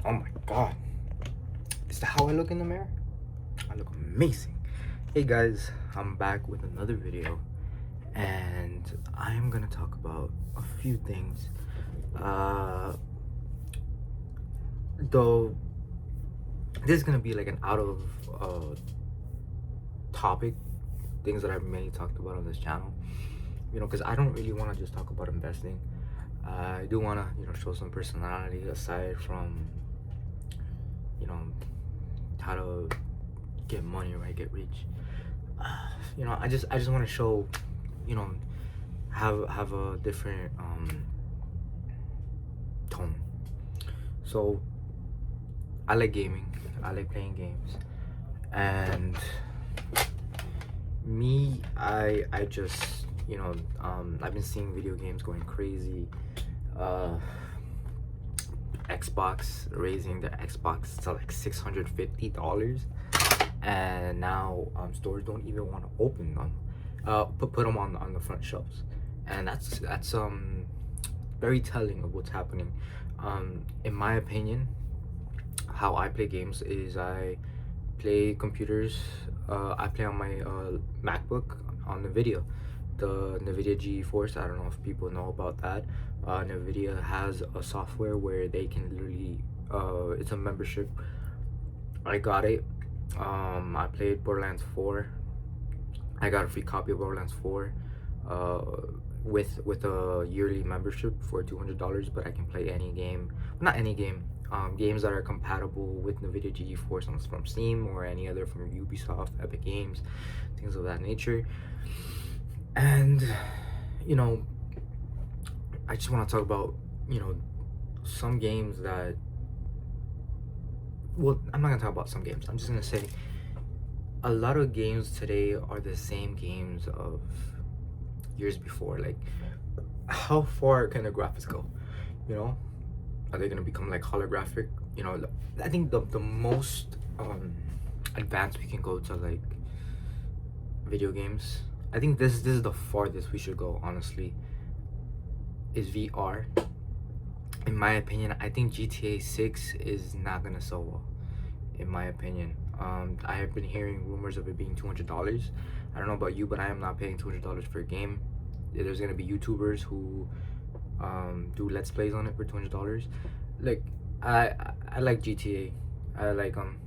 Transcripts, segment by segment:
Oh my god. Is that how I look in the mirror? I look amazing. Hey guys, I'm back with another video and I'm gonna talk about a few things. Though this is gonna be like an out of topic things that I've mainly talked about on this channel. Because I don't really want to just talk about investing. I do want to, show some personality aside from, you know, how to get money, right? Get rich. I just want to show, you know, have a different tone. So I like gaming. I like playing games, and me, I just I've been seeing video games going crazy. Uh, Xbox raising their Xbox to like $650, and now stores don't even want to open them, put them on the front shelves, and that's very telling of what's happening. In my opinion, how I play games is I play computers. I play on my MacBook on NVIDIA, the NVIDIA GeForce. I don't know if people know about that. NVIDIA has a software where they can literally, it's a membership. I got it. I played Borderlands 4. I got a free copy of Borderlands 4 uh, with a yearly membership for $200, but I can play any game. Not any game. Games that are compatible with NVIDIA GeForce from Steam or any other from Ubisoft, Epic Games, things of that nature. And you know, I just want to talk about some games that. Well, I'm not gonna talk about some games. I'm just gonna say a lot of games today are the same games of years before. Like, how far can the graphics go? You know, are they gonna become like holographic? I think the most advanced we can go to, like, video games. I think this is the farthest we should go, honestly, is VR. In my opinion, I think GTA 6 is not gonna sell well, in my opinion. I have been hearing rumors of it being $200. I don't know about you, but I am not paying $200 for a game. There's gonna be YouTubers who do Let's Plays on it for $200. Like, I like GTA. I like them.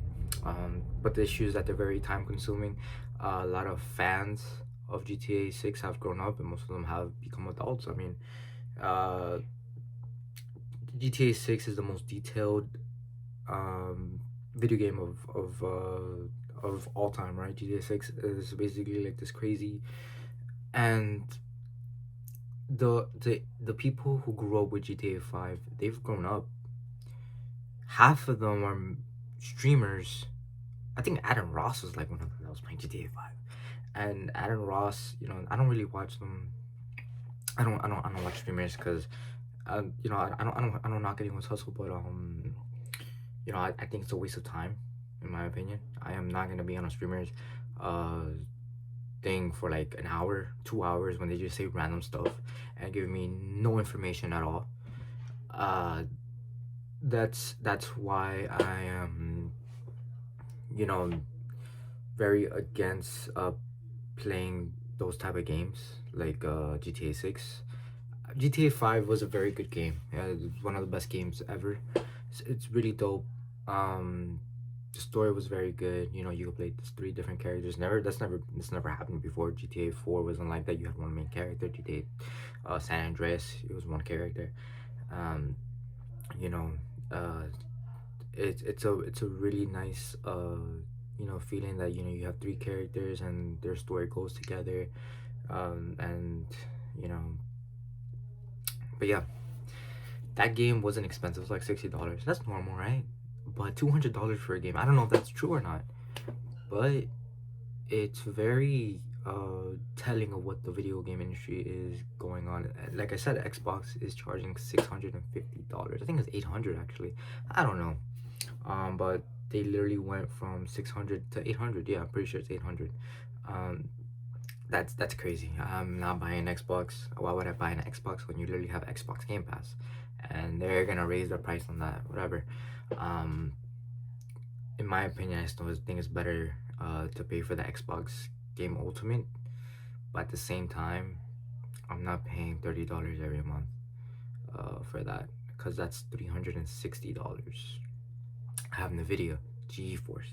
But the issue is that they're very time consuming. A lot of fans of GTA 6 have grown up, and most of them have become adults. I mean, uh, GTA 6 is the most detailed video game of all time, right? GTA 6 is basically like this crazy, and the people who grew up with GTA 5, they've grown up. Half of them are streamers. I think Adam Ross was like one of them that was playing GTA 5, and Adam Ross, I don't really watch them. I don't watch streamers because I don't knock anyone's hustle, but I think it's a waste of time, in my opinion. I am not gonna be on a streamer's uh thing for like an hour, 2 hours, when they just say random stuff and give me no information at all. Uh, that's why I am, you know, very against playing those type of games like GTA 6. GTA 5 was a very good game. Yeah, it's one of the best games ever. It's really dope. The story was very good. You could play three different characters. This never happened before. GTA 4 wasn't like that. You had one main character. GTA San Andreas, it was one character. Um, you know, uh, it's a really nice feeling that you have three characters and their story goes together. And you know, but yeah, that game wasn't expensive. It was like $60. That's normal, right? But $200 for a game, I don't know if that's true or not, but it's very telling of what the video game industry is going on. Like I said, Xbox is charging $650. I think it's 800 actually. I don't know. But they literally went from 600 to 800. Yeah, I'm pretty sure it's 800. Um, that's crazy. I'm not buying an Xbox. Why would I buy an Xbox when you literally have Xbox Game Pass? and they're gonna raise the price on that, whatever. Um, in my opinion, I still think it's better to pay for the Xbox Game Ultimate, but at the same time, I'm not paying $30 every month for that, because that's $360. I have NVIDIA GeForce.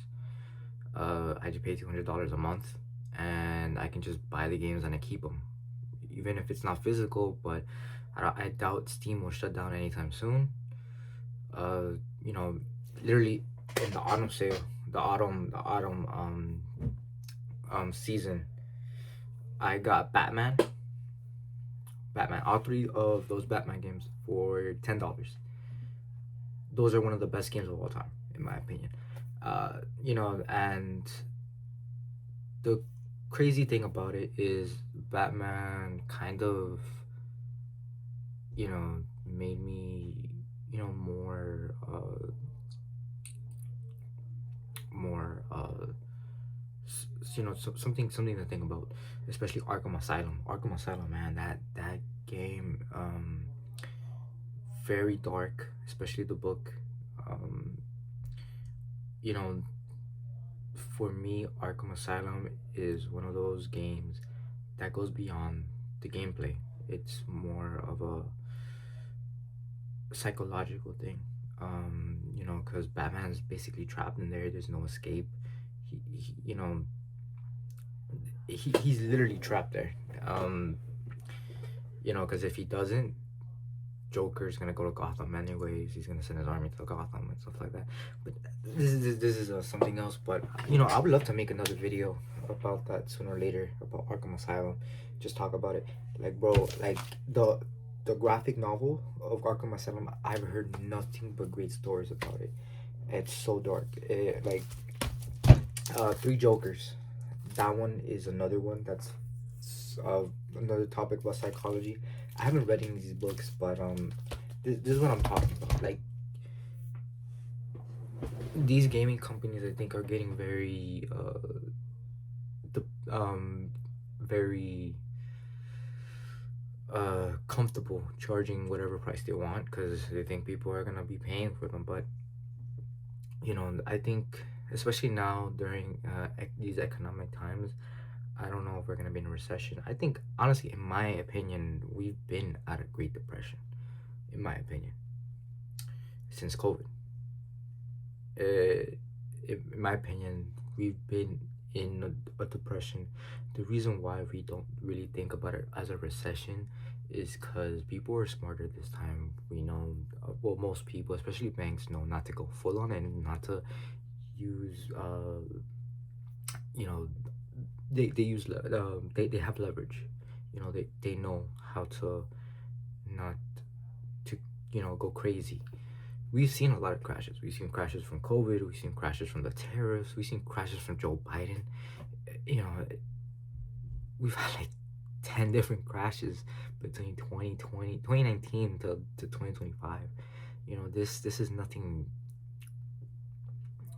I just pay $200 a month, and I can just buy the games and I keep them, even if it's not physical. But I doubt Steam will shut down anytime soon. Uh, you know, literally in the autumn sale, the autumn season, I got Batman, all three of those Batman games for $10. Those are one of the best games of all time, in my opinion. And the crazy thing about it is Batman kind of, made me, something to think about, especially Arkham Asylum. Arkham Asylum, man, that game, very dark, especially the book. Um, you know, for me, Arkham Asylum is one of those games that goes beyond the gameplay. It's more of a psychological thing. Because Batman's basically trapped in there. There's no escape. He's literally trapped there. Because if he doesn't, Joker's gonna go to Gotham anyways. He's gonna send his army to Gotham and stuff like that. But this is something else. But I would love to make another video about that sooner or later, about Arkham Asylum. Just talk about it, like, bro. Like the graphic novel of Arkham Asylum. I've heard nothing but great stories about it. It's so dark. Three Jokers. That one is another one that's another topic about psychology. I haven't read any of these books, but this is what I'm talking about. Like, these gaming companies, I think, are getting very comfortable charging whatever price they want, because they think people are gonna be paying for them. But I think, especially now during these economic times, I don't know if we're gonna be in a recession. I think, honestly, in my opinion, we've been at a Great Depression. In my opinion, since COVID. In my opinion, we've been in a depression. The reason why we don't really think about it as a recession is because people are smarter this time. We know, well, most people, especially banks, know not to go full on and not to use, they use, they have leverage. They know how to not to, go crazy. We've seen a lot of crashes. We've seen crashes from COVID. We've seen crashes from the tariffs. We've seen crashes from Joe Biden. We've had like 10 different crashes between 2019 to 2025. This is nothing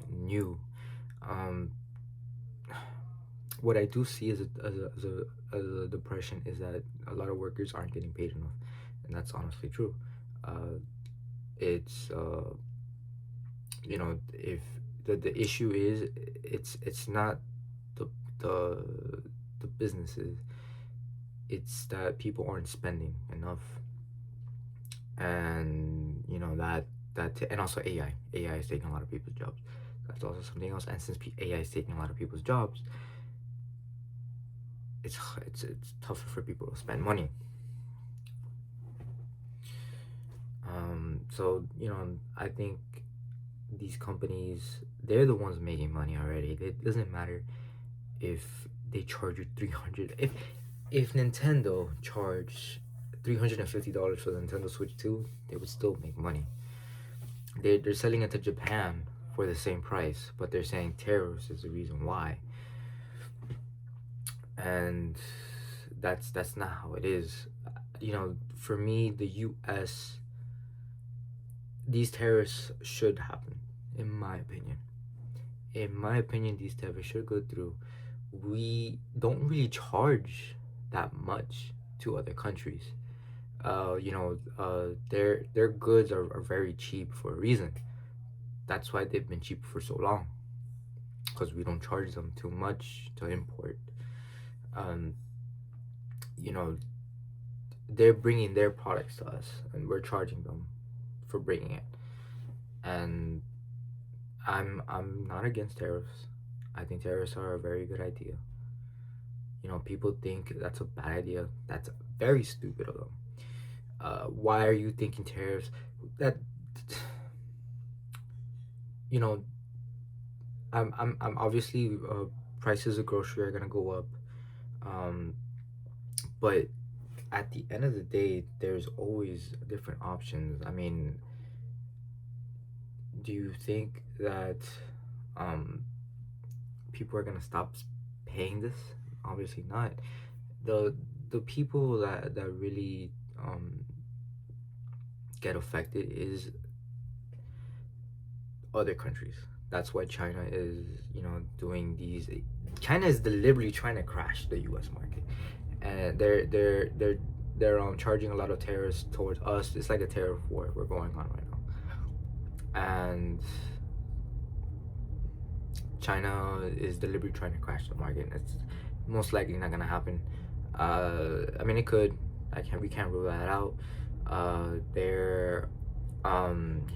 new. What I do see as a depression is that a lot of workers aren't getting paid enough, and that's honestly true. It's if the issue is, it's not the the the businesses, it's that people aren't spending enough. And and also AI is taking a lot of people's jobs. That's also something else. And since AI is taking a lot of people's jobs, it's tougher for people to spend money. So I think these companies, they're the ones making money already. It doesn't matter if they charge you 300. If Nintendo charged $350 for the Nintendo Switch 2, they would still make money. They're selling it to Japan for the same price, but they're saying tariffs is the reason why. And that's not how it is. For me, the US, these tariffs should happen, in my opinion. In my opinion, these tariffs should go through. We don't really charge that much to other countries. Their goods are very cheap for a reason. That's why they've been cheap for so long, because we don't charge them too much to import. um you know they're bringing their products to us, and we're charging them for bringing it. And I'm not against tariffs. I think tariffs are a very good idea. People think that's a bad idea. That's very stupid of them. Why are you thinking tariffs? That you know, I'm obviously, prices of grocery are gonna go up. Um, but at the end of the day, there's always different options. I mean, do you think that um people are gonna stop paying this? Obviously not. The the people that really get affected is other countries. That's why China is, doing these. China is deliberately trying to crash the U.S. market, and they're charging a lot of tariffs towards us. It's like a tariff war we're going on right now, and China is deliberately trying to crash the market. It's most likely not gonna happen. I mean, it could. We can't rule that out. They're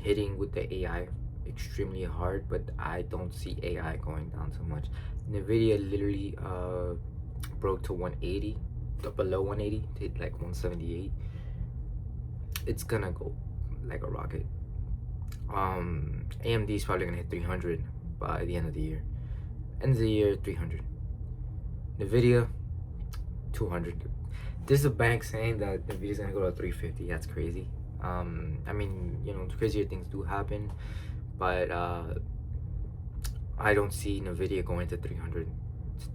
hitting with the AI extremely hard, but I don't see AI going down so much. Nvidia literally broke to 180, below 180, to hit like 178. It's gonna go like a rocket. AMD is probably gonna hit 300 by the end of the year. End of the year, 300. Nvidia, 200. There's a bank saying that Nvidia's gonna go to 350. That's crazy. I mean, crazier things do happen, but I don't see Nvidia going to 300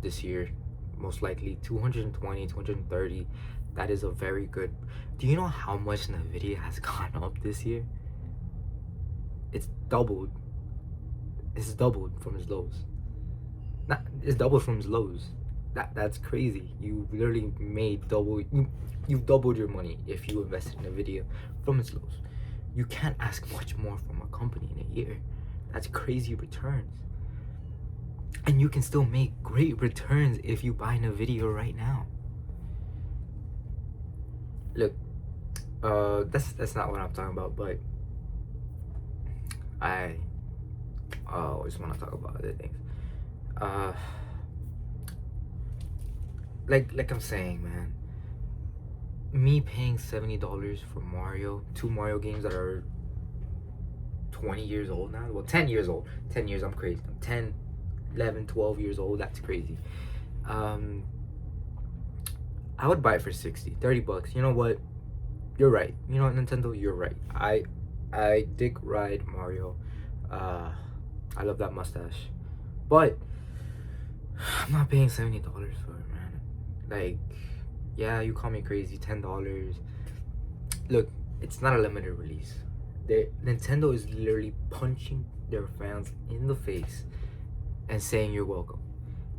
this year. Most likely 220, 230. That is a very good. Do you know how much Nvidia has gone up this year? It's doubled. It's doubled from its lows. Not, it's doubled from its lows. That's crazy. You literally made double. You've doubled your money if you invested in Nvidia from its lows. You can't ask much more from a company in a year. That's crazy returns. And you can still make great returns if you buy Nvidia right now. Look, that's not what I'm talking about, but I always want to talk about other things. Like I'm saying, man, me paying $70 for Mario, two Mario games that are 20 years old now. Well, 10 years old. 10 years, I'm crazy. I'm 10, 11, 12 years old. That's crazy. I would buy it for 60, 30 bucks. You know what? You're right. You know what, Nintendo? You're right. I dick ride Mario. I love that mustache. But I'm not paying $70 for it, man. Like, yeah, you call me crazy, $10. Look, it's not a limited release. Nintendo is literally punching their fans in the face and saying you're welcome.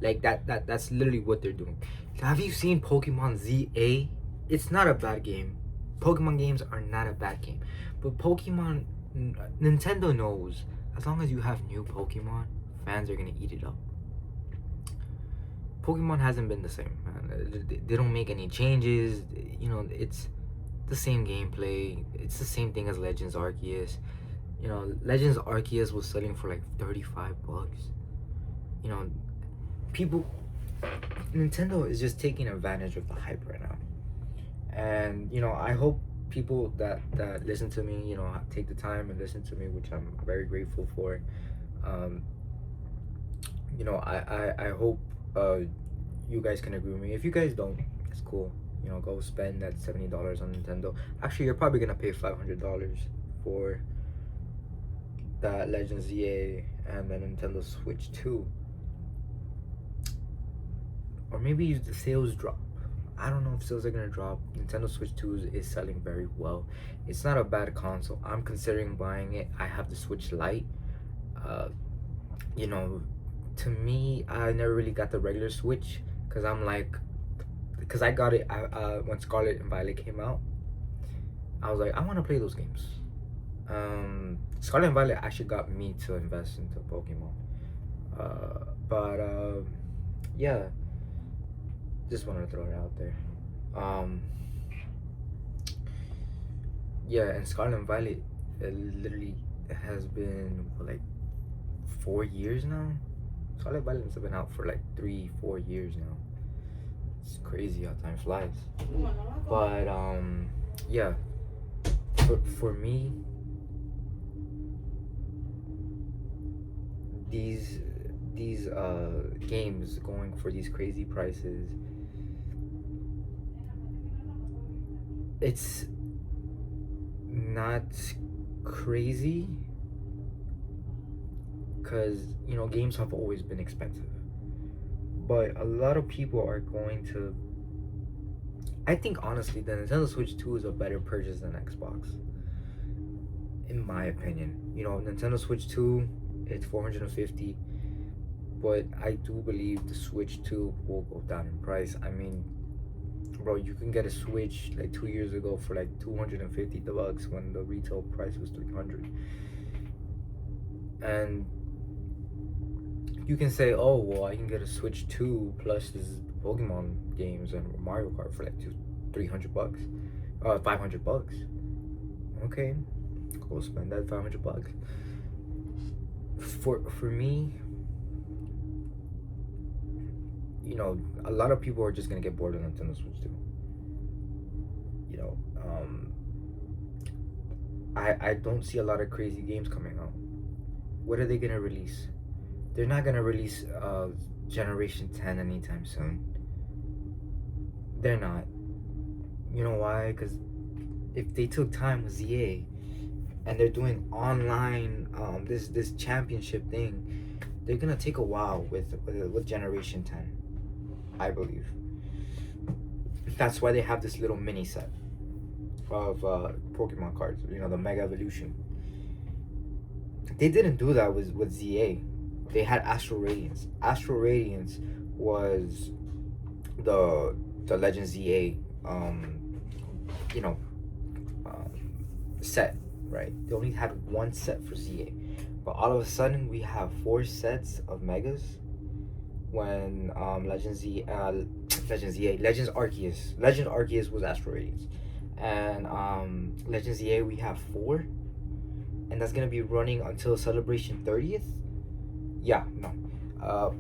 Like that's literally what they're doing. Have you seen Pokemon ZA? It's not a bad game. Pokemon games are not a bad game. But Nintendo knows as long as you have new Pokemon, fans are gonna eat it up. Pokemon hasn't been the same, man. They don't make any changes. It's the same gameplay. It's the same thing as Legends Arceus. Legends Arceus was selling for like 35 bucks. People, Nintendo is just taking advantage of the hype right now. And I hope people that listen to me, take the time and listen to me, which I'm very grateful for. I hope you guys can agree with me. If you guys don't, it's cool. Go spend that $70 on Nintendo. Actually, you're probably gonna pay $500 for that Legends ZA and the Nintendo Switch 2. Or maybe the sales drop. I don't know if sales are gonna drop. Nintendo Switch 2 is selling very well. It's not a bad console. I'm considering buying it. I have the Switch Lite. To me, I never really got the regular Switch because I got it when Scarlet and Violet came out. I was like, I want to play those games. Scarlet and Violet actually got me to invest into Pokemon. But yeah, just wanted to throw it out there. Um, yeah, and Scarlet and Violet, literally has been what, like 4 years now. Scarlet Violet has been out for like 3, 4 years now. It's crazy how time flies. But yeah, for me, these games going for these crazy prices, it's not crazy because games have always been expensive, but a lot of people are going to. I think honestly, the Nintendo Switch 2 is a better purchase than Xbox, in my opinion. Nintendo Switch 2, it's 450, but I do believe the Switch 2 will go down in price. I mean, bro, you can get a Switch like 2 years ago for like $250 when the retail price was 300. And you can say, oh well, I can get a Switch 2 plus this Pokemon games and Mario Kart for like $300, $500. Okay, go spend that $500. For me, a lot of people are just gonna get bored of Nintendo Switch 2. I don't see a lot of crazy games coming out. What are they gonna release? They're not gonna release Generation 10 anytime soon. They're not. You know why? Because if they took time with ZA and they're doing online this championship thing, they're gonna take a while with Generation 10. I believe. That's why they have this little mini set of Pokemon cards. The Mega Evolution. They didn't do that with ZA. They had Astral Radiance. Astral Radiance was the Legend ZA set, right? They only had one set for ZA, but all of a sudden we have 4 sets of Megas when Legends Arceus was Astral Radiance, and Legends ZA we have 4, and that's gonna be running until Celebration 30th. Yeah, no.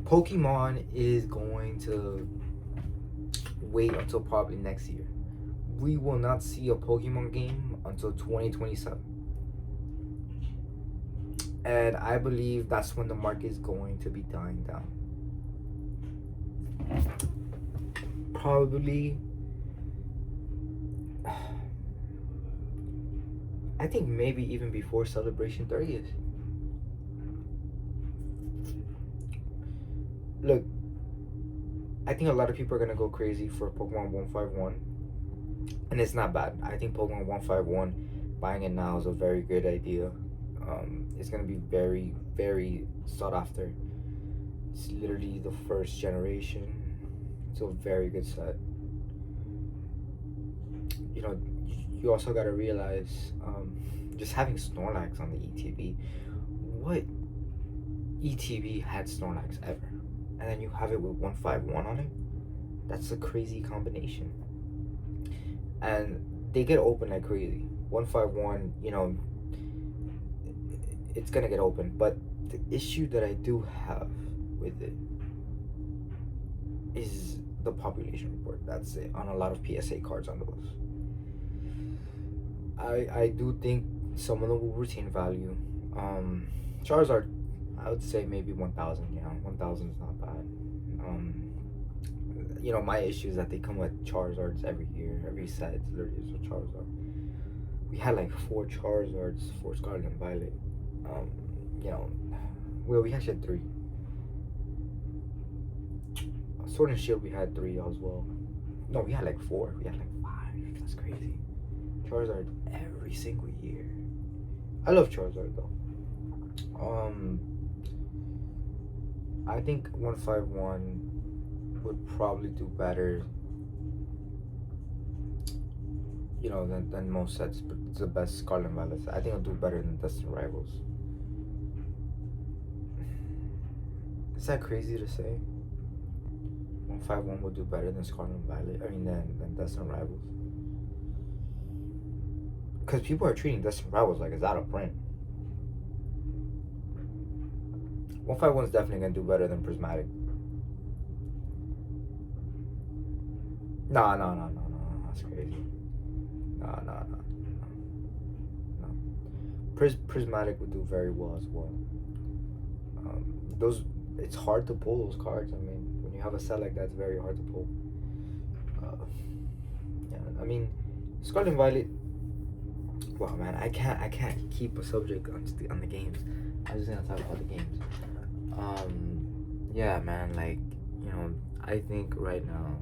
Pokemon is going to wait until probably next year. We will not see a Pokemon game until 2027. And I believe that's when the market is going to be dying down. Probably, I think maybe even before Celebration 30th. Look, I think a lot of people are gonna go crazy for Pokemon 151, and it's not bad. I think Pokemon 151, buying it now is a very good idea. It's gonna be very, very sought after. It's literally the first generation. It's a very good set. You also gotta realize, just having Snorlax on the ETB. What ETB had Snorlax ever? And then you have it with 151 on it. That's a crazy combination. And they get open like crazy. 151, it's gonna get open. But the issue that I do have with it is the population report. That's it on a lot of PSA cards on those. I do think some of them will retain value. Charizard, I would say maybe 1,000. Yeah, 1,000 is not bad. My issue is that they come with Charizards every year. Every set, it's literally just a Charizard. We had like 4 Charizards for Scarlet and Violet. Well, we actually had 3. Sword and Shield, we had 3 as well. No, we had like 4. We had like 5. That's crazy. Charizard every single year. I love Charizard though. I think 151 would probably do better than most sets, but it's the best Scarlet and Violet. I think it'll do better than Destiny Rivals. Is that crazy to say? 151 will do better than Scarlet and Violet. I mean, than Destiny Rivals. Because people are treating Destiny Rivals like it's out of print. 151 is definitely gonna do better than Prismatic. No, that's crazy. No. Prismatic would do very well as well. Those It's hard to pull those cards. I mean, when you have a set like that, it's very hard to pull. Yeah, I mean, Scarlet and Violet. Wow, man, I can't keep a subject on the games. I was just gonna talk about the games. Yeah, man, like, I think right now,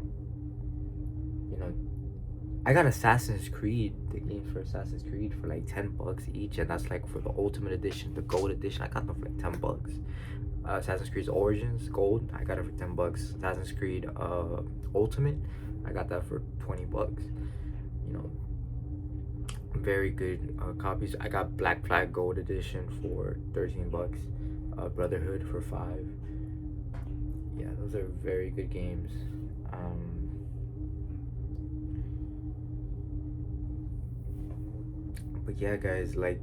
I got Assassin's Creed, the game for Assassin's Creed for like $10 each, and that's like for the Ultimate Edition, the Gold Edition. I got them for like $10. Assassin's Creed Origins Gold, I got it for $10. Assassin's Creed Ultimate, I got that for $20. Very good copies. I got Black Flag Gold Edition for $13. Brotherhood for $5. Yeah, those are very good games. But yeah, guys, like,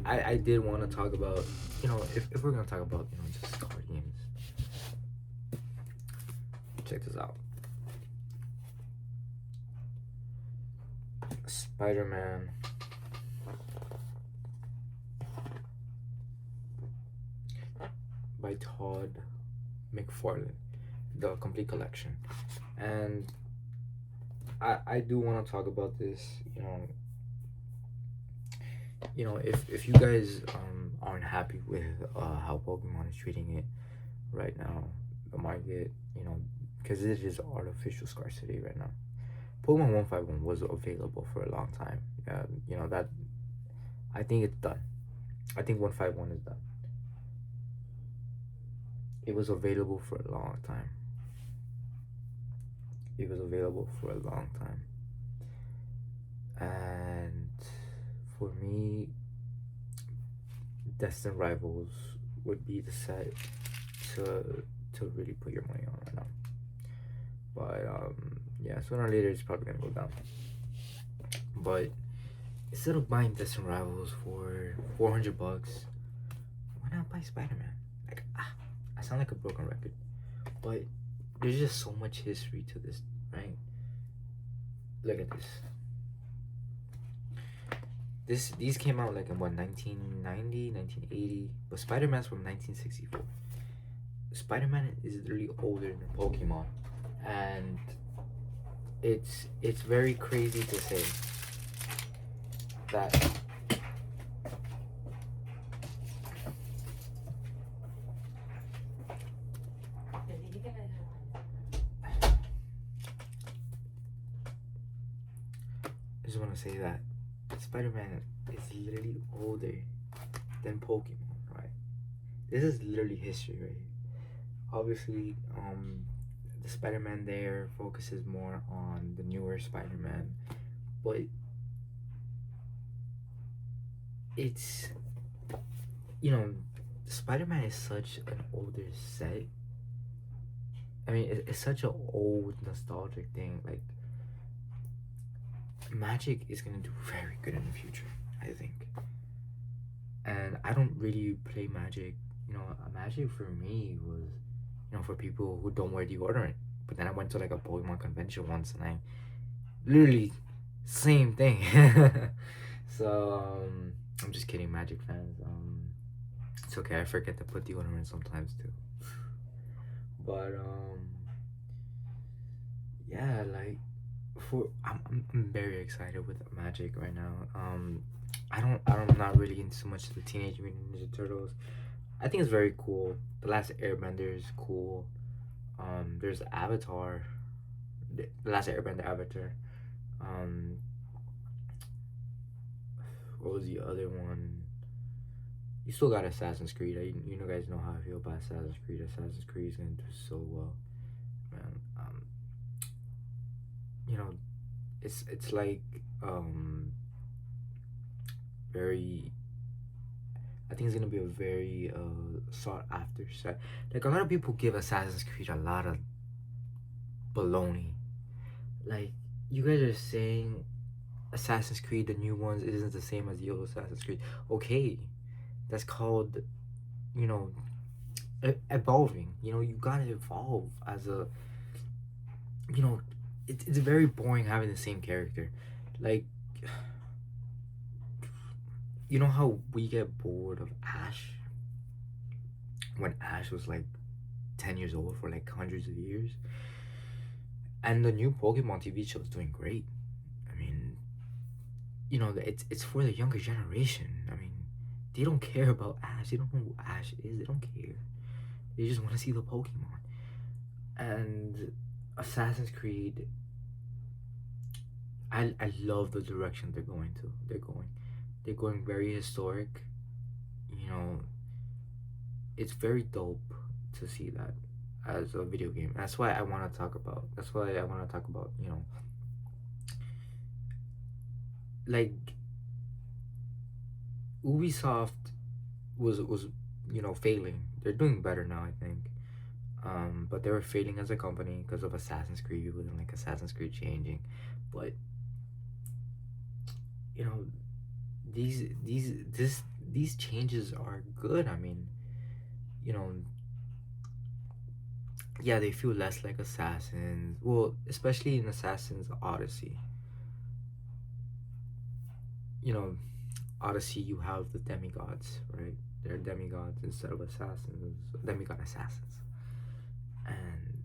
I did want to talk about, if we're gonna talk about, just card games. Check this out. Spider-Man. By Todd McFarlane, the complete collection. And I do want to talk about this. If you guys aren't happy with how Pokemon is treating it right now, the market, because it is artificial scarcity right now. Pokemon 151 was available for a long time. That I think it's done. I think 151 is done. It was available for a long time. And for me, Destined Rivals would be the set to really put your money on right now. But yeah, sooner or later it's probably gonna go down. But instead of buying Destined Rivals for $400, why not buy Spider-Man? Like, I sound like a broken record, but there's just so much history to this, right? Look at this. These came out like in what, 1990, 1980, but Spider-Man's from 1964. Spider-Man is literally older than Pokemon, and it's very crazy to say that I just want to say that Spider-Man is literally older than Pokemon, right? This is literally history, right? Obviously, the Spider-Man there focuses more on the newer Spider-Man, but it's, Spider-Man is such an older set. I mean, it's such an old nostalgic thing. Like, Magic is gonna do very good in the future, I think. And I don't really play Magic. Magic for me was, for people who don't wear deodorant. But then I went to like a Pokemon convention once, and I literally same thing. So I'm just kidding, Magic fans. It's okay. I forget to put deodorant sometimes too. But yeah, like, I'm very excited with Magic right now. I'm not really into so much of the Teenage Mutant Ninja Turtles. I think it's very cool. The Last Airbender is cool. There's Avatar, the Last Airbender Avatar. What was the other one? You still got Assassin's Creed. Guys know how I feel about Assassin's Creed. Assassin's Creed is gonna do so well, man. It's like very. I think it's gonna be a very sought after set. Like a lot of people give Assassin's Creed a lot of baloney. Like you guys are saying Assassin's Creed, the new ones, isn't the same as the old Assassin's Creed. Okay, that's called, you know, evolving. You know, you gotta evolve as a, you know, it's very boring having the same character. Like, you know how we get bored of Ash when Ash was like 10 years old for like hundreds of years? And the new Pokemon TV show is doing great. I mean, you know, it's for the younger generation. I mean, they don't care about Ash. They don't know who Ash is. They don't care. They just want to see the Pokemon. And Assassin's Creed, I love the direction they're going to. They're going very historic. You know, it's very dope to see that as a video game. That's why I want to talk about. That's why I want to talk about. You know, like Ubisoft was you know failing. They're doing better now, I think. But they were failing as a company because of Assassin's Creed. You wouldn't like Assassin's Creed changing, but you know these changes are good. I mean, you know, yeah, they feel less like Assassins. Well, especially in Assassin's Odyssey. You know, Odyssey, you have the demigods, right? They're demigods instead of assassins, demigod assassins, and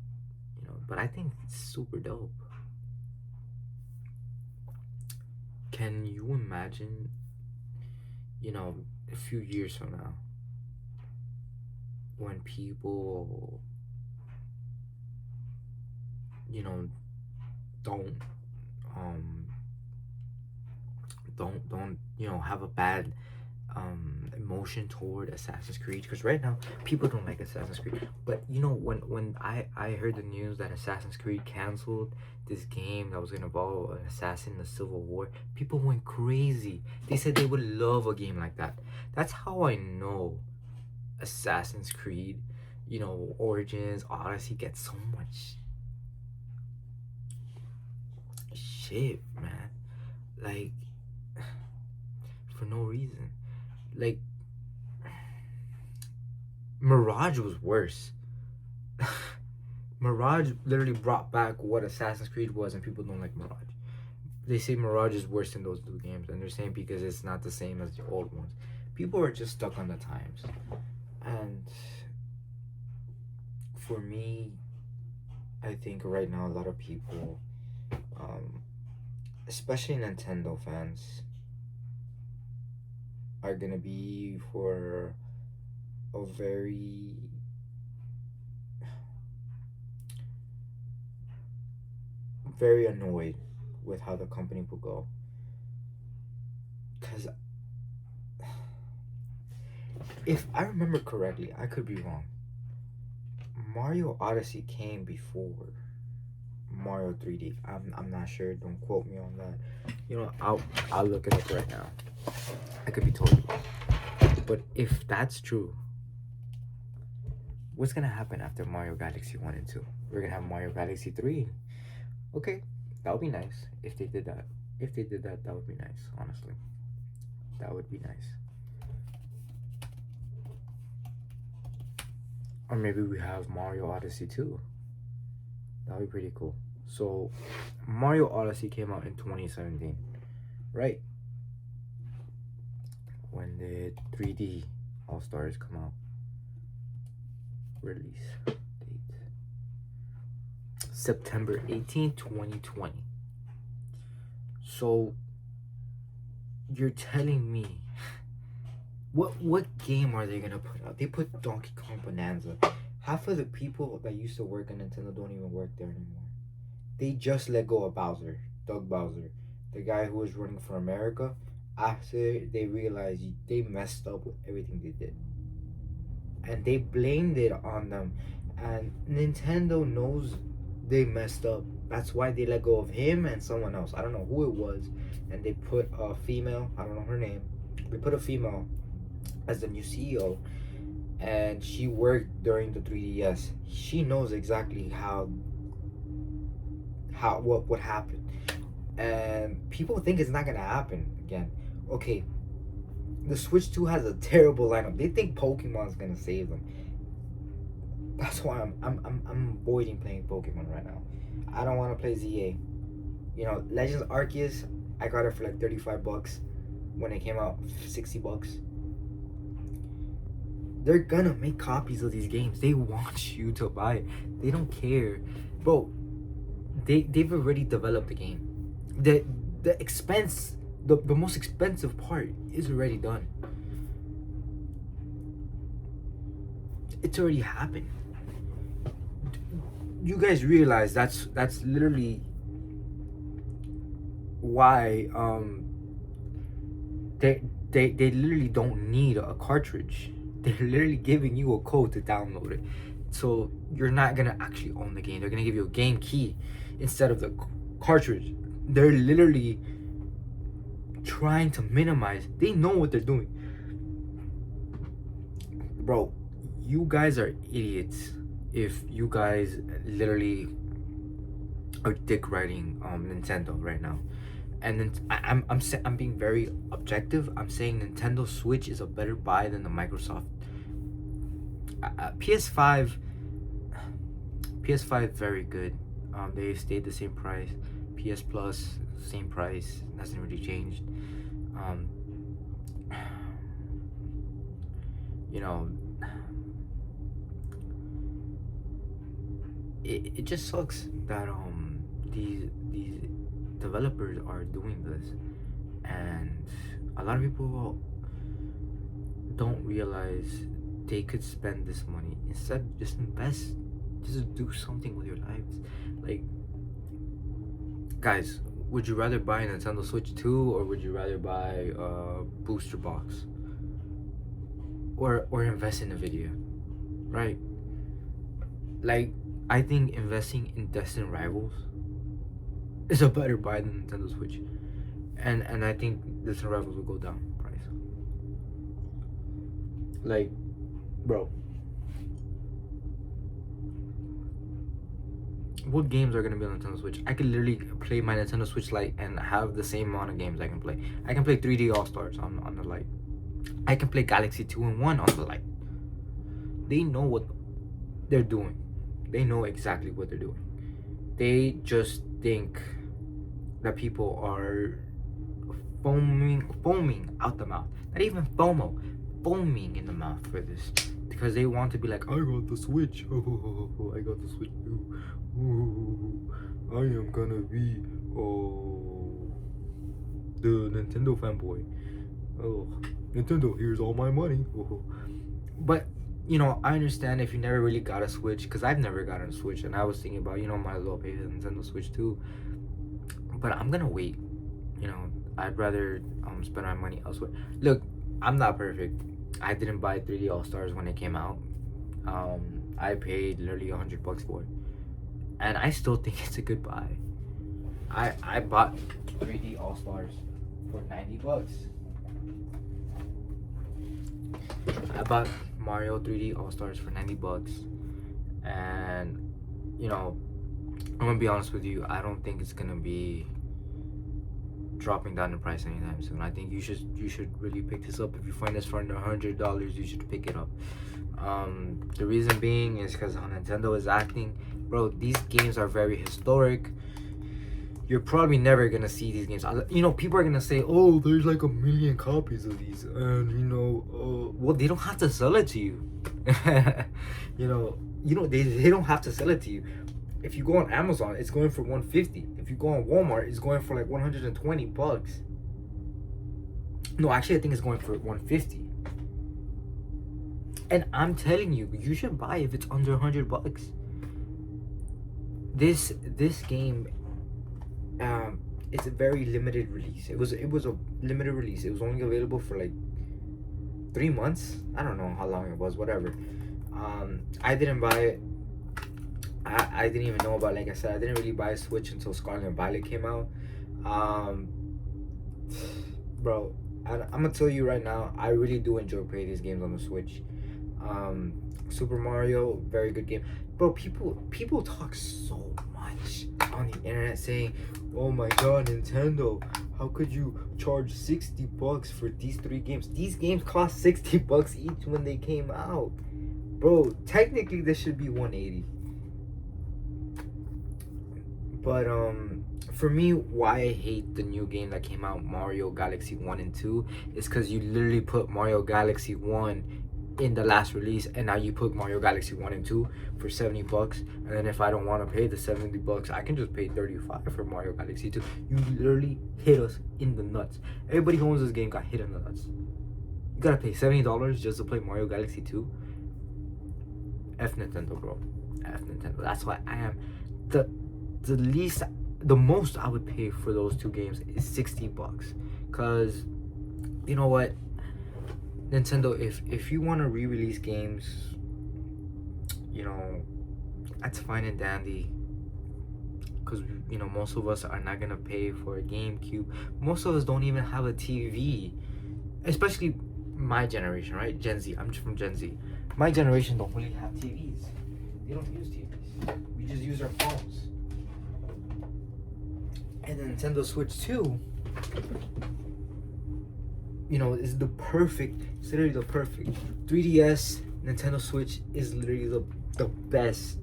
you know. But I think it's super dope. Can you imagine, you know, a few years from now, when people, you know, don't um don't you know have a bad emotion toward Assassin's Creed? Because right now people don't like Assassin's Creed. But you know, when I heard the news that Assassin's Creed canceled this game that was gonna involve an assassin in the Civil War, people went crazy. They said they would love a game like that. That's how I know Assassin's Creed, you know, Origins, Odyssey gets so much shit, man. Like for no reason. Like Mirage was worse. Mirage literally brought back what Assassin's Creed was, and people don't like Mirage. They say Mirage is worse than those two games, and they're saying because it's not the same as the old ones. People are just stuck on the times, and for me, I think right now a lot of people, um, especially Nintendo fans, are gonna be for a very annoyed with how the company will go. Because if I remember correctly, I could be wrong. Mario Odyssey came before Mario 3D. I'm not sure. Don't quote me on that. You know, I'll look it up right now. I could be totally wrong. But if that's true, what's gonna happen after Mario Galaxy 1 and 2? We're gonna have Mario Galaxy 3. Okay, that would be nice if they did that. If they did that, that would be nice, honestly. That would be nice. Or maybe we have Mario Odyssey 2. That would be pretty cool. So, Mario Odyssey came out in 2017, right? When did 3D All Stars come out? Release date September 18th, 2020. So, you're telling me what game are they gonna put out? They put Donkey Kong Bonanza. Half of the people that used to work at Nintendo don't even work there anymore. They just let go of Bowser, Doug Bowser, the guy who was running for America. After they realized they messed up with everything they did, and they blamed it on them, and Nintendo knows they messed up. That's why they let go of him and someone else. I don't know who it was, and they put a female. I don't know her name. They put a female as the new CEO, and she worked during the 3DS. She knows exactly what happened, and people think it's not gonna happen again. Okay, the Switch 2 has a terrible lineup. They think Pokemon's gonna save them. That's why I'm avoiding playing Pokemon right now. I don't want to play ZA. You know, Legends Arceus, I got it for like $35 when it came out, $60. They're gonna make copies of these games. They want you to buy it. They don't care, bro. They've already developed the game. The expense, the most expensive part is already done. It's already happened. You guys realize that's literally why they literally don't need a cartridge. They're literally giving you a code to download it, so you're not gonna actually own the game. They're gonna give you a game key instead of the cartridge. They're literally trying to minimize. They know what they're doing, bro. You guys are idiots if you guys literally are dick riding Nintendo right now. And then I'm being very objective. I'm saying Nintendo Switch is a better buy than the Microsoft PS5. Very good. They stayed the same price. PS Plus, same price, hasn't really changed. You know, it just sucks that these developers are doing this, and a lot of people don't realize they could spend this money instead. Just invest, just do something with your lives. Like, guys, would you rather buy a Nintendo Switch 2 or would you rather buy a booster box or invest in Nvidia, right? Like, I think investing in Destined Rivals is a better buy than Nintendo Switch, and I think Destined Rivals will go down in price. Like, bro, what games are gonna be on Nintendo Switch? I could literally play my Nintendo Switch Lite and have the same amount of games I can play. I can play 3D All Stars on the Lite. I can play Galaxy 2-in-1 on the Lite. They know what they're doing. They know exactly what they're doing. They just think that people are foaming out the mouth. Not even FOMO, foaming in the mouth for this, because they want to be like, I got the Switch. I got the Switch too. I am gonna be the Nintendo fanboy. Oh, Nintendo, here's all my money. But you know, I understand if you never really got a Switch, because I've never gotten a Switch, and I was thinking about, might as well pay for the Nintendo Switch too. But I'm gonna wait. I'd rather spend my money elsewhere. Look, I'm not perfect. I didn't buy 3D All Stars when it came out. I paid literally $100 for it, and I still think it's a good buy. I bought 3D All Stars for $90. I bought Mario 3D All Stars for $90, and I'm gonna be honest with you. I don't think it's gonna be dropping down in price anytime soon. I think you should really pick this up. If you find this for under $100, you should pick it up. The reason being is because how Nintendo is acting, bro. These games are very historic. You're probably never gonna see these games. People are gonna say, "Oh, there's like 1 million copies of these," and well, they don't have to sell it to you. They don't have to sell it to you. If you go on Amazon, it's going for $150. If you go on Walmart, it's going for like $120. No, actually, I think it's going for $150. And I'm telling you, you should buy if it's under $100. This game, it's a very limited release. It was a limited release. It was only available for like 3 months. I don't know how long it was. Whatever. I didn't buy it. I didn't even know about. Like I said, I didn't really buy a Switch until Scarlet and Violet came out. Um, bro, I'm gonna tell you right now, I really do enjoy playing these games on the Switch. Um, Super Mario, very good game, bro. People talk so much on the internet saying, "Oh my God, Nintendo, how could you charge $60 for these three games? These games cost $60 each when they came out, bro. Technically, this should be 180." But for me, why I hate the new game that came out, Mario Galaxy 1 and 2, is because you literally put Mario Galaxy 1 in the last release, and now you put Mario Galaxy 1 and 2 for $70. And then if I don't want to pay the $70, I can just pay 35 for Mario Galaxy 2. You literally hit us in the nuts. Everybody who owns this game got hit in the nuts. You gotta pay $70 just to play Mario Galaxy 2. F Nintendo, bro. F Nintendo. That's why I am the the most I would pay for those two games is $60. Cause you know what, Nintendo, if you want to re-release games, you know, that's fine and dandy. Cause you know, most of us are not gonna pay for a GameCube. Most of us don't even have a TV, especially my generation, right? Gen Z. I'm just from Gen Z. My generation don't really have TVs. They don't use TVs. We just use our phones. And the Nintendo Switch 2, you know, is the perfect, it's literally the perfect 3DS. Nintendo Switch is literally the best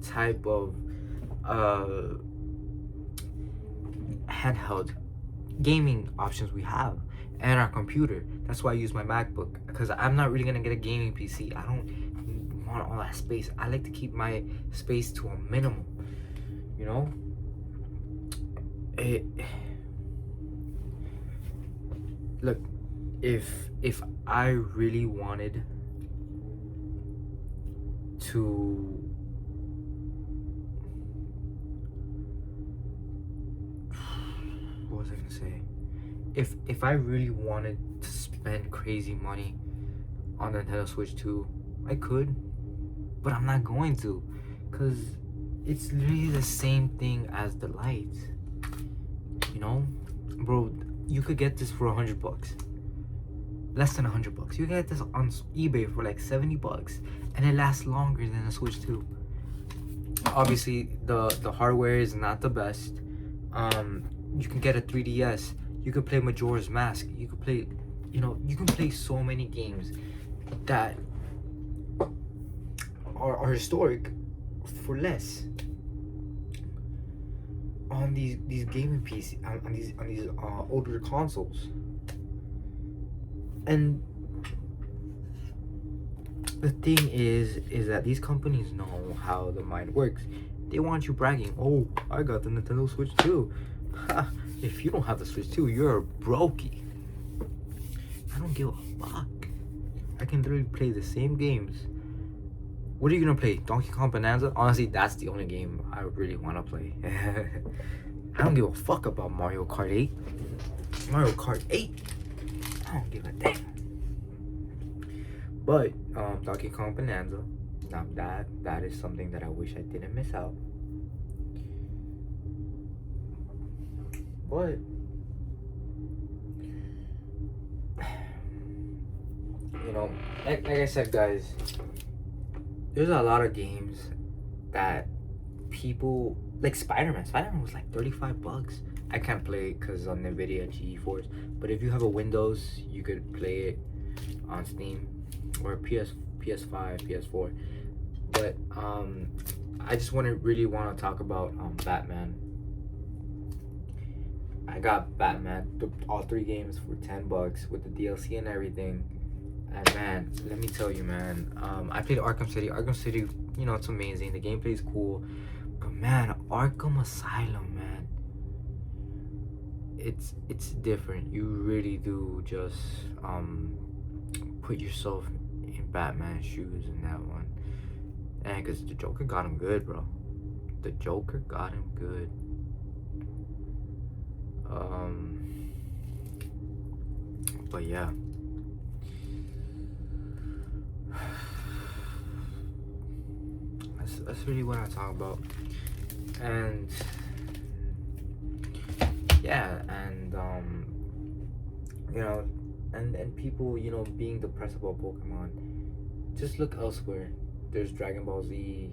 type of handheld gaming options we have, and our computer. That's why I use my MacBook, because I'm not really gonna get a gaming PC. I don't want all that space. I like to keep my space to a minimum, you know. Look, if I really wanted to what was I gonna say? If I really wanted to spend crazy money on the Nintendo Switch 2, I could, but I'm not going to, because it's literally the same thing as the Lite. You know, bro, you could get this for $100, less than $100. You can get this on eBay for like $70, and it lasts longer than the Switch 2. Obviously, the hardware is not the best. You can get a 3DS. You could play Majora's Mask. You could play, you know, you can play so many games that are historic for less on these gaming PC, on these older consoles. And the thing is that these companies know how the mind works. They want you bragging, "Oh, I got the Nintendo Switch 2. If you don't have the Switch 2, you're a brokey." I don't give a fuck. I can literally play the same games. What are you gonna play? Donkey Kong Bonanza? Honestly, that's the only game I really want to play. I don't give a fuck about Mario Kart 8. Mario Kart 8? I don't give a damn. But Donkey Kong Bonanza, now that is something that I wish I didn't miss out. But you know, like I said, guys, there's a lot of games that people like. Spider-Man was like $35. I can't play it because on NVIDIA GeForce, but if you have a Windows, you could play it on Steam or PS5, PS4. But I just really want to talk about Batman. I got Batman, all three games for $10 with the DLC and everything. And man, let me tell you, man, I played Arkham City. Arkham City, you know, it's amazing. The gameplay is cool, but man, Arkham Asylum, man, it's different. You really do just put yourself in Batman's shoes in that one, and because the Joker got him good, bro. The Joker got him good. But yeah. That's really what I talk about. And yeah, and you know, and people, being depressed about Pokemon, just look elsewhere. There's Dragon Ball Z,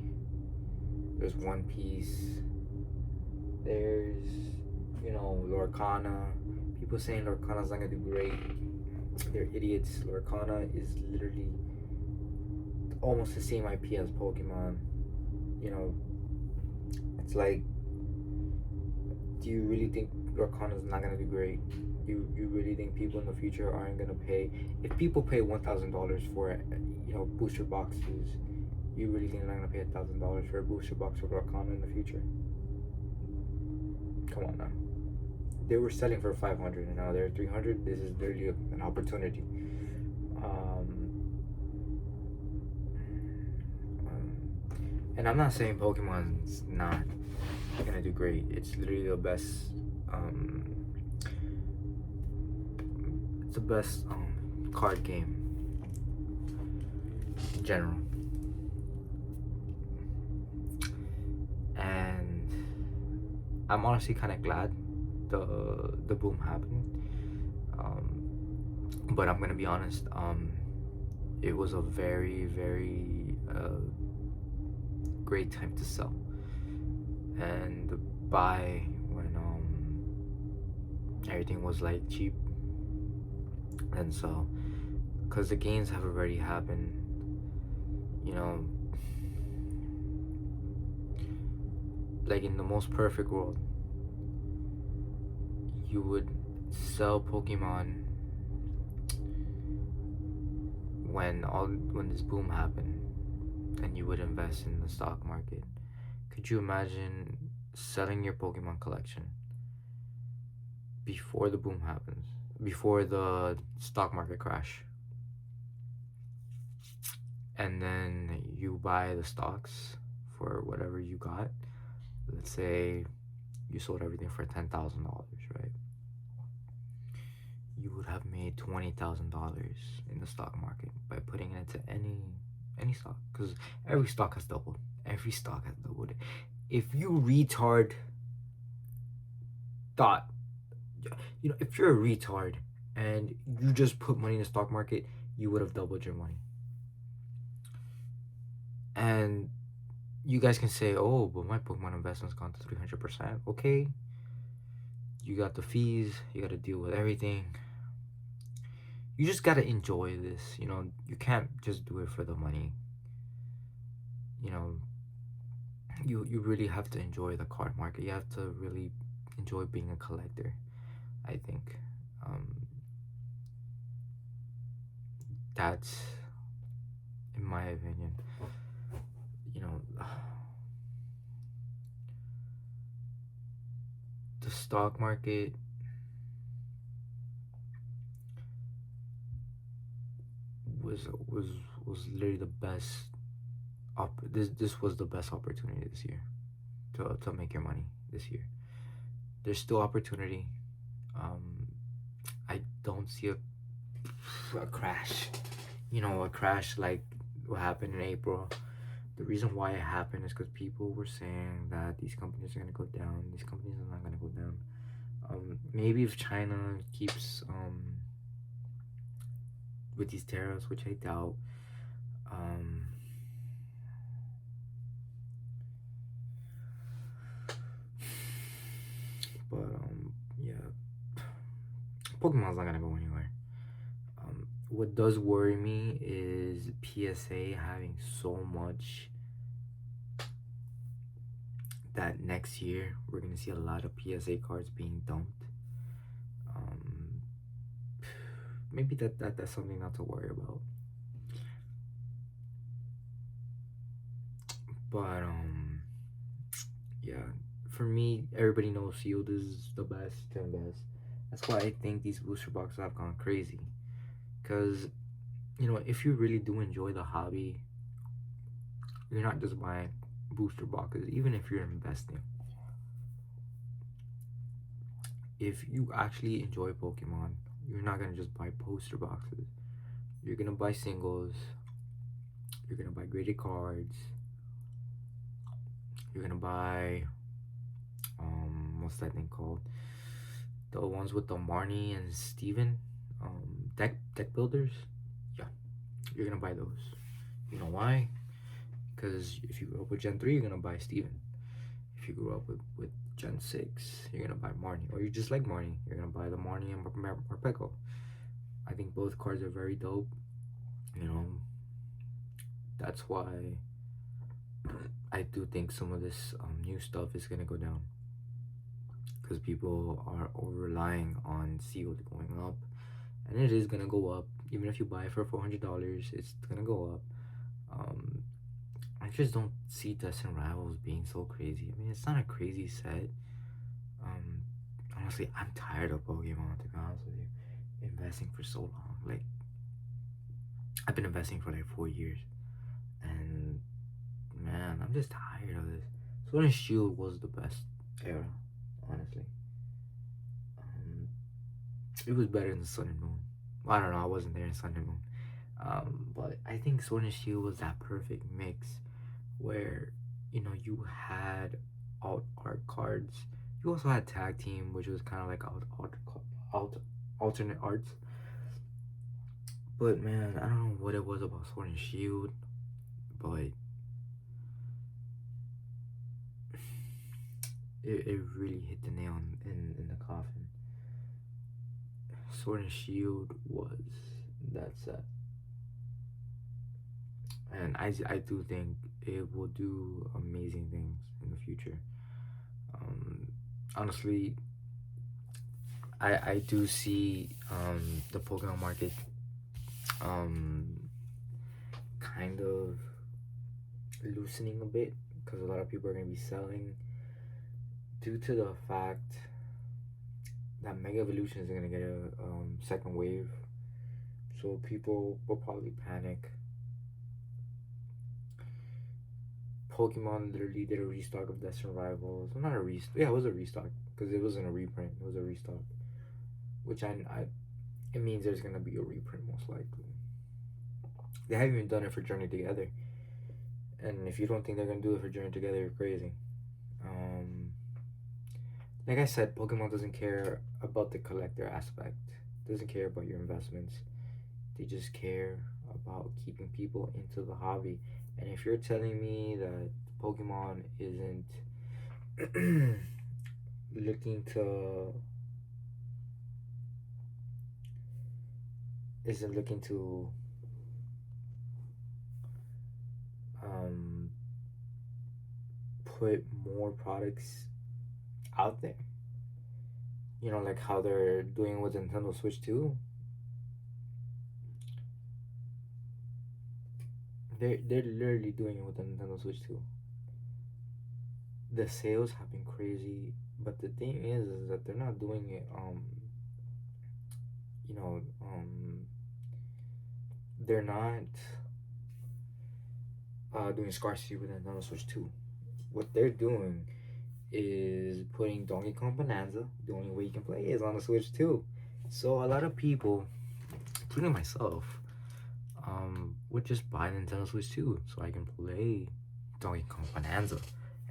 there's One Piece, there's, Lorcana. People saying Lorcana's not gonna do great. They're idiots. Lorcana is literally almost the same IP as Pokemon. You know, it's like, do you really think Lorcana's not gonna do great? You really think people in the future aren't gonna pay? If people pay $1,000 for booster boxes, you really think they're not gonna pay $1,000 for a booster box of Lorcana in the future? Come on now. They were selling for 500 and now they're 300. This is literally an opportunity. And I'm not saying Pokemon's not gonna do great. It's literally the best. It's the best card game in general. And I'm honestly kind of glad the boom happened. But I'm gonna be honest. It was a very, very great time to sell and buy when everything was like cheap and sell, because the gains have already happened. Like in the most perfect world, you would sell Pokemon when this boom happened, and you would invest in the stock market. Could you imagine selling your Pokemon collection before the boom happens, before the stock market crash, and then you buy the stocks for whatever you got? Let's say you sold everything for $10,000, right? You would have made $20,000 in the stock market by putting it into any stock, because every stock has doubled. Every stock has doubled. If you retard thought, if you're a retard and you just put money in the stock market, you would have doubled your money. And you guys can say, oh, but my Pokemon investment's gone to 300%. Okay, you got the fees, you got to deal with everything. You just got to enjoy this. You can't just do it for the money. You really have to enjoy the card market. You have to really enjoy being a collector, I think. That's, in my opinion, the stock market was literally the best. This was the best opportunity this year to make your money this year. There's still opportunity. I don't see a crash. A crash like what happened in April. The reason why it happened is because people were saying that these companies are gonna go down. These companies are not gonna go down. Maybe if China keeps with these tariffs, which I doubt. But yeah, Pokemon's not gonna go anywhere. What does worry me is PSA having so much that next year we're gonna see a lot of PSA cards being dumped. Maybe that's something not to worry about. But yeah, for me, everybody knows sealed is the best to invest. That's why I think these booster boxes have gone crazy. Because if you really do enjoy the hobby, you're not just buying booster boxes. Even if you're investing, if you actually enjoy Pokemon, you're not gonna just buy poster boxes. You're gonna buy singles. You're gonna buy graded cards. You're gonna buy what's that thing called? The ones with the Marnie and Steven, deck builders. Yeah, you're gonna buy those. You know why? Because if you grew up with Gen 3, you're gonna buy Steven. If you grew up with Gen 6, you're gonna buy Marnie. Or you just like Marnie, you're gonna buy the Marnie and Morpeko. I think both cards are very dope. You know, that's why I do think some of this new stuff is gonna go down. Because people are over relying on sealed going up. And it is gonna go up. Even if you buy it for $400, it's gonna go up. I just don't see Destined Rivals being so crazy. I mean, it's not a crazy set. Honestly, I'm tired of Pokemon, to be honest with you. Investing for so long. Like, I've been investing for like 4 years. And, man, I'm just tired of this. Sword and Shield was the best era, honestly. It was better than Sun and Moon. Well, I don't know, I wasn't there in Sun and Moon. But I think Sword and Shield was that perfect mix where, you know, you had alt art cards. You also had tag team, which was kind of like alternate arts. But man, I don't know what it was about Sword and Shield, but it really hit the nail in the coffin. Sword and Shield was that set. And I do think it will do amazing things in the future. Honestly, I do see the Pokemon market kind of loosening a bit because a lot of people are going to be selling due to the fact that Mega Evolution is going to get a second wave. So people will probably panic. Pokemon literally did a restock of Destined Rivals. Well, not a restock. Yeah, it was a restock because it wasn't a reprint. It was a restock, which it means there's gonna be a reprint most likely. They haven't even done it for Journey Together, and if you don't think they're gonna do it for Journey Together, you're crazy. Like I said, Pokemon doesn't care about the collector aspect. Doesn't care about your investments. They just care about keeping people into the hobby. And if you're telling me that Pokemon isn't looking to put more products out there, you know, like how they're doing with Nintendo Switch 2, they're literally doing it with the Nintendo Switch 2. The sales have been crazy, but the thing is that they're not doing it you know, they're not doing scarcity with Nintendo Switch 2. What they're doing is putting Donkey Kong Bonanza. The only way you can play is on the Switch 2. So a lot of people, including myself, would just buy Nintendo Switch 2 so I can play Donkey Kong Bonanza.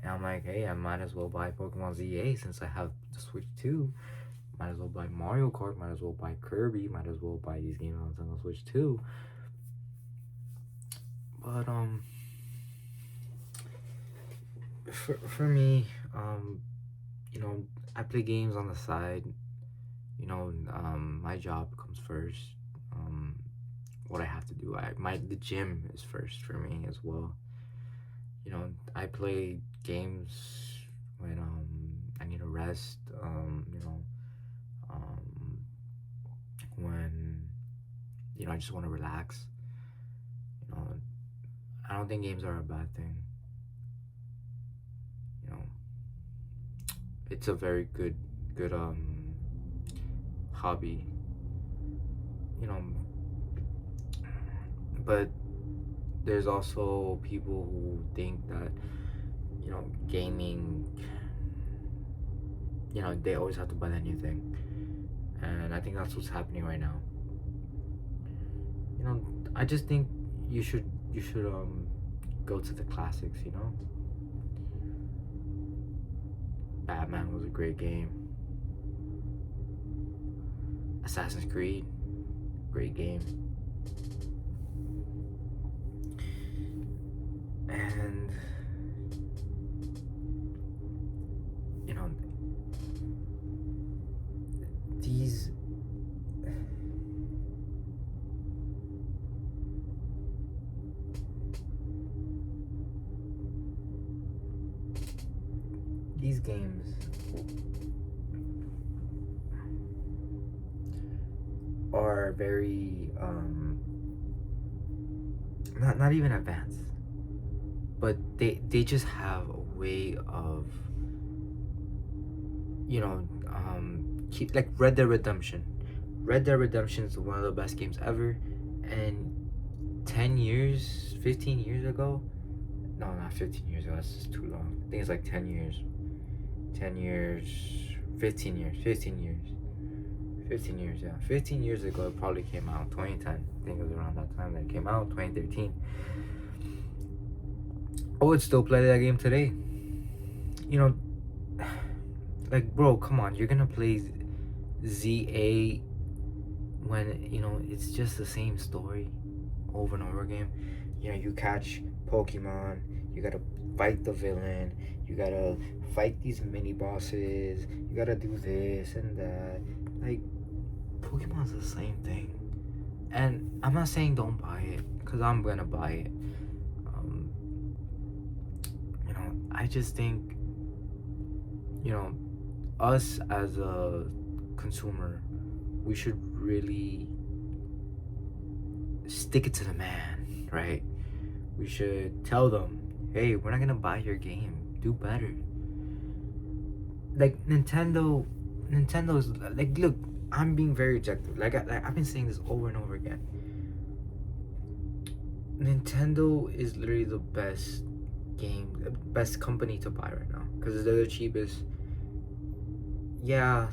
And I'm like, hey, I might as well buy Pokemon ZA since I have the Switch 2. Might as well buy Mario Kart, might as well buy Kirby, might as well buy these games on Nintendo Switch 2. But for me, you know, I play games on the side. You know, my job comes first. What I have to do, the gym is first for me as well. You know, I play games when I need a rest. You know, when I just want to relax. You know, I don't think games are a bad thing. You know, it's a very good hobby. You know, but there's also people who think that, you know, gaming, you know, they always have to buy that new thing. And I think that's what's happening right now. You know, I just think you should go to the classics, you know? Batman was a great game. Assassin's Creed, great game. And you know, these these games are very not even advanced, but they just have a way of, you know, keep, like Red Dead Redemption. Red Dead Redemption is one of the best games ever, and 10 years, 15 years ago, no, not 15 years ago, that's just too long. I think it's like 10 years. 10 years, 15 years, 15 years. 15 years, yeah. 15 years ago, it probably came out. 2010. I think it was around that time that it came out. 2013. I would still play that game today. You know, like, bro, come on. You're gonna play ZA when, you know, it's just the same story over and over again. You know, you catch Pokemon, you gotta fight the villain, you gotta fight these mini bosses, you gotta do this and that. Like, Pokemon's the same thing. And I'm not saying don't buy it, because I'm gonna buy it. You know, I just think, you know, us as a consumer, we should really stick it to the man, right? We should tell them, hey, we're not gonna buy your game. Do better. Like Nintendo's like, look, I'm being very objective. Like I've been saying this over and over again. Nintendo is literally the best best company to buy right now because they're the cheapest. Yeah,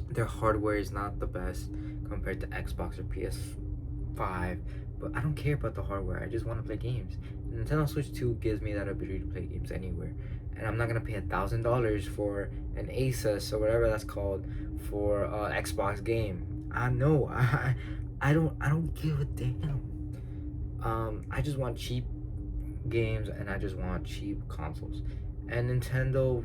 their hardware is not the best compared to Xbox or PS5, but I don't care about the hardware. I just want to play games. Nintendo Switch 2 gives me that ability to play games anywhere, and I'm not gonna pay $1,000 for an Asus or whatever that's called for Xbox game. I know. I don't give a damn. I just want cheap games and I just want cheap consoles. And Nintendo,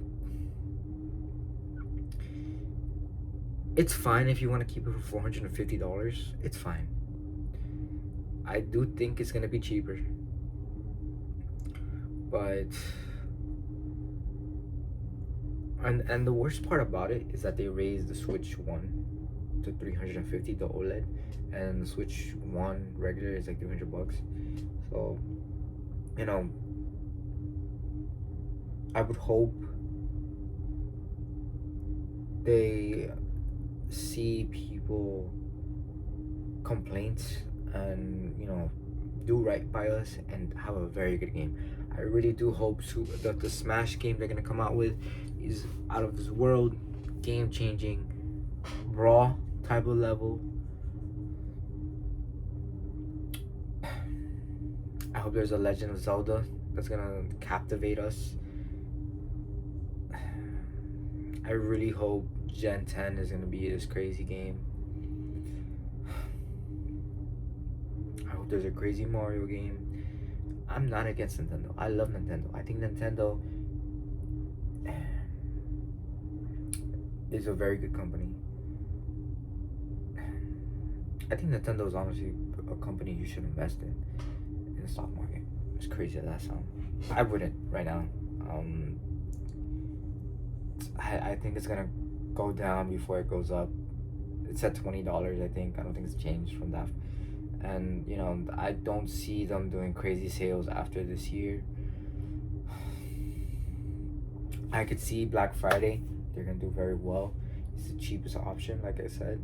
it's fine if you want to keep it for $450. It's fine. I do think it's gonna be cheaper, but and the worst part about it is that they raised the Switch 1 to 350, the OLED, and the Switch 1 regular is like $300. So, you know, I would hope they see people complaints and, you know, do right by us and have a very good game. I really do hope that the Smash game they're gonna come out with is out of this world, game changing, raw type of level. I hope there's a Legend of Zelda that's gonna captivate us. I really hope Gen 10 is gonna be this crazy game. I hope there's a crazy Mario game. I'm not against Nintendo. I love Nintendo. I think Nintendo is a very good company. I think Nintendo is honestly a company you should invest in the stock market. As crazy as that sounds, I wouldn't right now. I think it's gonna go down before it goes up. It's at $20, I think. I don't think it's changed from that. And you know, I don't see them doing crazy sales after this year. I could see Black Friday. They're gonna do very well. It's the cheapest option, like I said.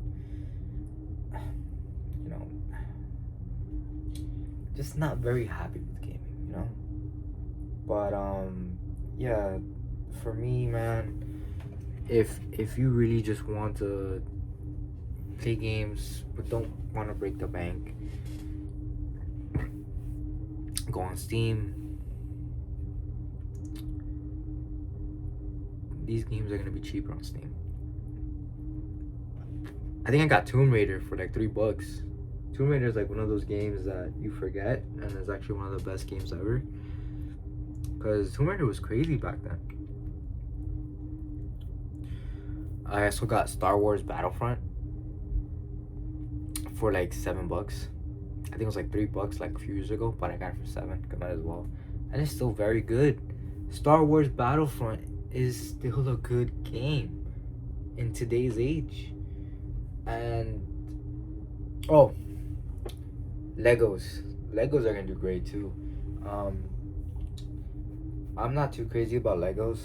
You know, just not very happy with gaming, you know. But yeah, for me, man, if you really just want to play games but don't want to break the bank, go on Steam, these games are gonna be cheaper on Steam. I think I got Tomb Raider for like $3. Tomb Raider is like one of those games that you forget, and it's actually one of the best games ever. Because Tomb Raider was crazy back then. I also got Star Wars Battlefront for like $7. I think it was like $3 like a few years ago, but I got it for 7. Might as well. And it's still very good. Star Wars Battlefront is still a good game in today's age. And oh, Legos are gonna do great too. I'm not too crazy about Legos.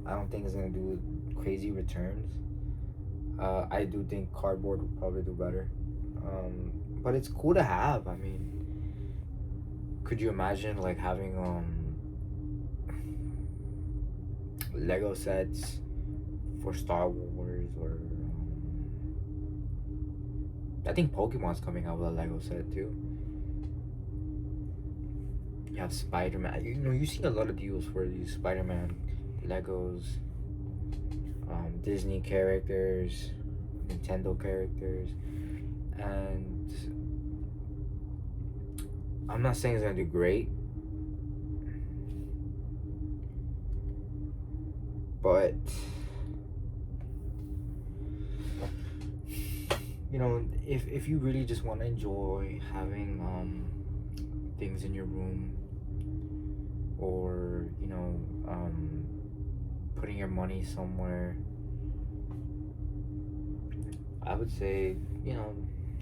I don't think it's gonna do crazy returns. I do think cardboard will probably do better. But it's cool to have. I mean, could you imagine like having Lego sets for Star Wars, or I think Pokemon's coming out with a Lego set too. You have Spider-Man. You see a lot of deals for these Spider-Man Legos, Disney characters, Nintendo characters, and I'm not saying it's gonna do great, but if you really just want to enjoy having things in your room, or putting your money somewhere, I would say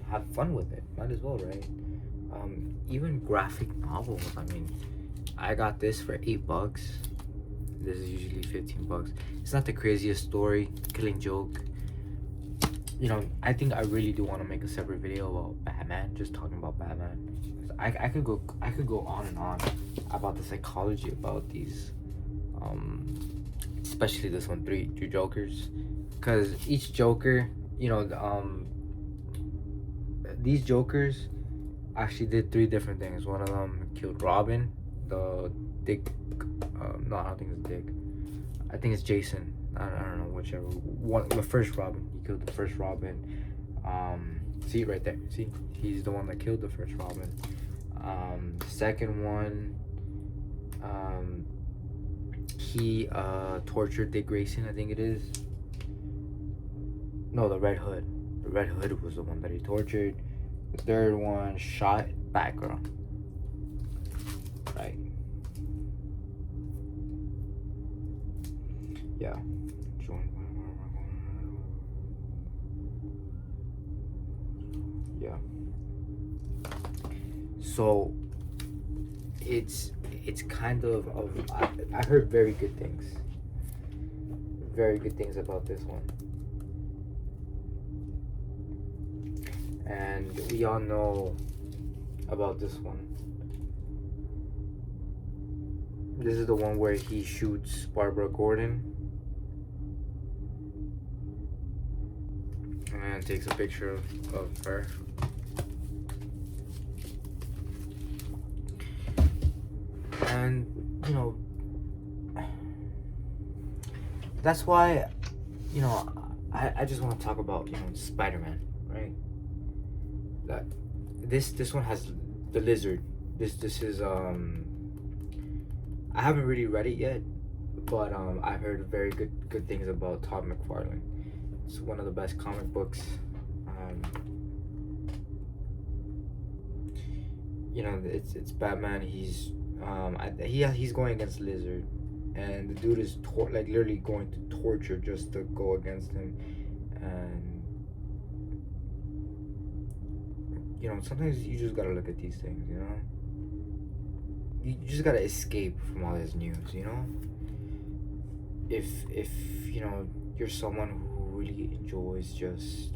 have fun with it. Might as well, right? Even graphic novels. I mean, I got this for $8. This is usually $15. It's not the craziest story, Killing Joke. I think I really do want to make a separate video about Batman, just talking about Batman. I could go on and on about the psychology about these, especially this one, three Jokers, because each Joker, these Jokers actually did 3 different things. One of them killed Robin, the Dick. No, I don't think it's Dick. I think it's Jason. I don't know, whichever one. The first Robin, he killed the first Robin. See it right there. See, he's the one that killed the first Robin. The second one, he tortured Dick Grayson, I think it is. No, the Red Hood. The Red Hood was the one that he tortured. The third one shot Batgirl. Right. Yeah. Yeah. So it's kind of I heard very good things about this one, and we all know about this one. This is the one where he shoots Barbara Gordon and takes a picture of her. And that's why I just want to talk about Spider-Man, right? That this one has the Lizard. This is I haven't really read it yet, but I've heard very good things about Todd McFarlane. It's one of the best comic books. It's Batman. He's going against Lizard, and the dude is literally going to torture just to go against him. And sometimes you just gotta look at these things. You just gotta escape from all this news. If you're someone who really enjoys just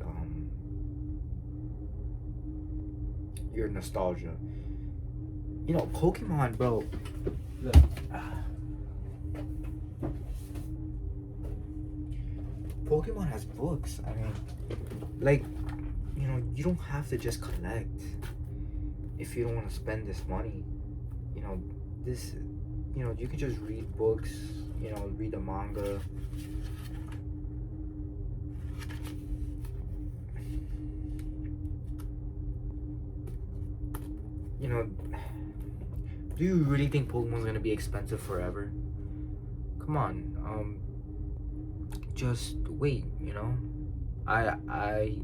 your nostalgia. Pokemon, bro. Look. Pokemon has books. I mean, you don't have to just collect if you don't want to spend this money. you can just read books, read the manga. You know, do you really think Pokemon's gonna be expensive forever? Come on, just wait. I I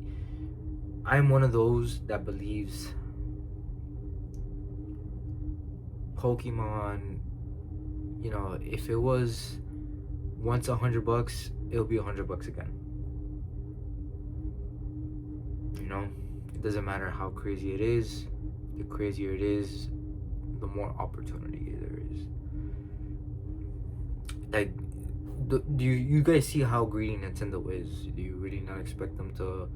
I'm one of those that believes Pokemon. If it was once $100, it'll be $100 again. It doesn't matter how crazy it is. The crazier it is, the more opportunity there is. Like, do you guys see how greedy Nintendo is? Do you really not expect them to,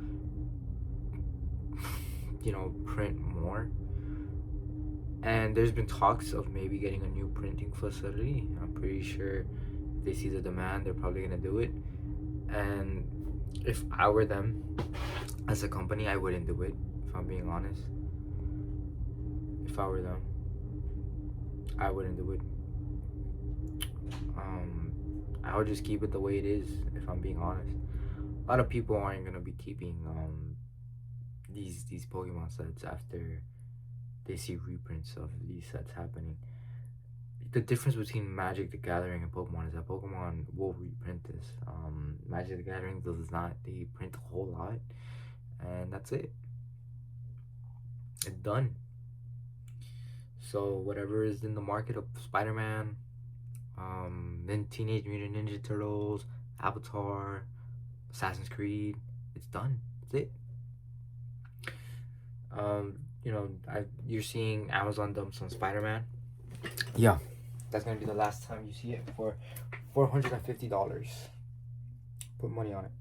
print more? And there's been talks of maybe getting a new printing facility. I'm pretty sure if they see the demand, they're probably gonna do it. And if I were them as a company, I wouldn't do it, if I'm being honest. If I were them, I wouldn't do it. I would just keep it the way it is, if I'm being honest. A lot of people aren't gonna be keeping these Pokemon sets after they see reprints of these sets happening. The difference between Magic the Gathering and Pokemon is that Pokemon will reprint this. Magic the Gathering does not. They print a whole lot, and that's it. It's done. So whatever is in the market of Spider-Man, then Teenage Mutant Ninja Turtles, Avatar, Assassin's Creed, it's done. That's it. You're seeing Amazon dumps on Spider-Man. Yeah, that's gonna be the last time you see it for $450. Put money on it.